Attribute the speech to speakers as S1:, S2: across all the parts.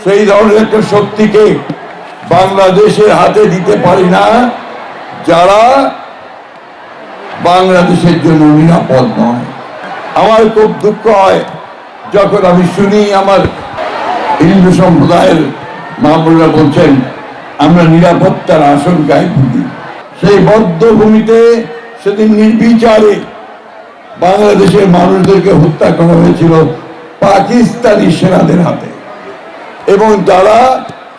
S1: সেই ধরনের একটা শক্তিকে বাংলাদেশের হাতে দিতে পারি না যারা বাংলাদেশের জন্য নিরাপদ নয়। আমার খুব দুঃখ হয় যখন আমি শুনি আমার হিন্দু সম্প্রদায়ের মামুনরা বলছেন আমরা নিরাপত্তার আশঙ্কায় ভুগি। সেই বদ্ধভূমিতে সেদিন নির্বিচারে বাংলাদেশের মানুষদেরকে হত্যা করা হয়েছিল পাকিস্তানি সেনাদের হাতে, এবং তারা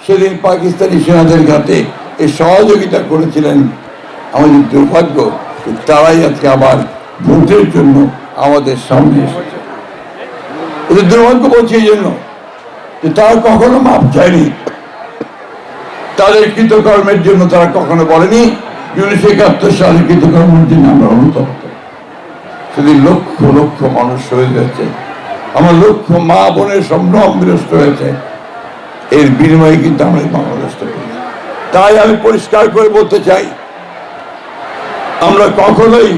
S1: সেদিন পাকিস্তানি সেনাদের হাতে এই সহযোগিতা করেছিলেন। আমাদের দুর্ভাগ্য তারাই আজকে আবার ভোটের জন্য আমাদের সামনে এসেছে। ওদের দুর্ভাগ্য বলছি এই জন্য যে তারা কখনো মাপ চায়নি, তাদের কৃতকর্মের জন্য তারা কখনো বলেনি 1971 সালের কৃতকর্মের জন্য আমরা অনুতপ্ত। সেদিন লক্ষ লক্ষ মানুষ শহীদ হয়েছে, আমার লক্ষ মা বোনের সম্ভ্রম বিনষ্ট হয়েছে, এর বিনিময়ে কিন্তু আমরা বাংলাদেশ করি। তাই আমি পরিষ্কার করে বলতে চাই, আমরা কখনোই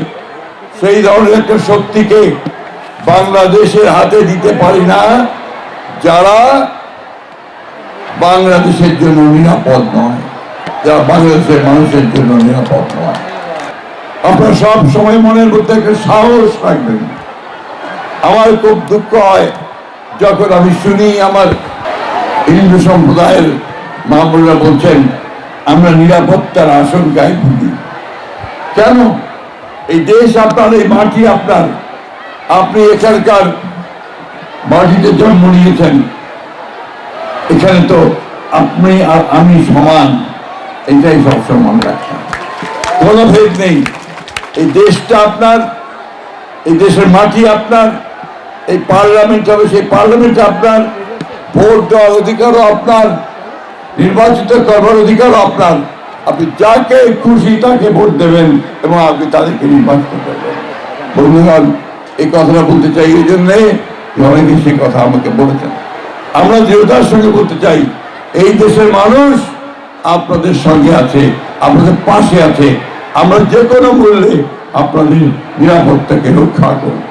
S1: সেই ধরনের একটা শক্তিকে বাংলাদেশের হাতে দিতে পারি না যারা বাংলাদেশের জন্য নিরাপদ নয়, যারা বাংলাদেশের মানুষের জন্য নিরাপদ নয়। আপনারা সব সময় মনের মধ্যে একটা সাহস রাখবেন। আমার খুব দুঃখ হয় যখন আমি শুনি আমার হিন্দু সম্প্রদায়ের মামুনরা বলছেন আমরা নিরাপত্তার আশঙ্কায় ভুগি। কেন? এই দেশ আপনার, এই মাটি আপনার, আপনি এখানকার মাটিতে জন্ম নিয়েছেন, এখানে তো আপনি আর আমি সমান, এটাই সবসময় মনে রাখতাম, কোনো ভেদ নেই। এই দেশটা আপনার, এই দেশের মাটি আপনার, এই পার্লামেন্ট হবে সেই পার্লামেন্ট আপনার, ভোট দেওয়ার অধিকারও আপনার, নির্বাচিত করবার অধিকারও আপনার। আপনি যাকে খুশি তাকে ভোট দেবেন এবং আপনি তাদেরকে নির্বাচিত করবেন। বন্ধুগণ, এই কথাটা বলতে চাই এই জন্যে অনেকে সে কথা আমাকে বলেছেন। আমরা দৃঢ়তার সঙ্গে বলতে চাই এই দেশের মানুষ আপনাদের সঙ্গে আছে, আপনাদের পাশে আছে। আমরা যে কোনো মূল্যে আপনাদের নিরাপত্তাকে রক্ষা করব।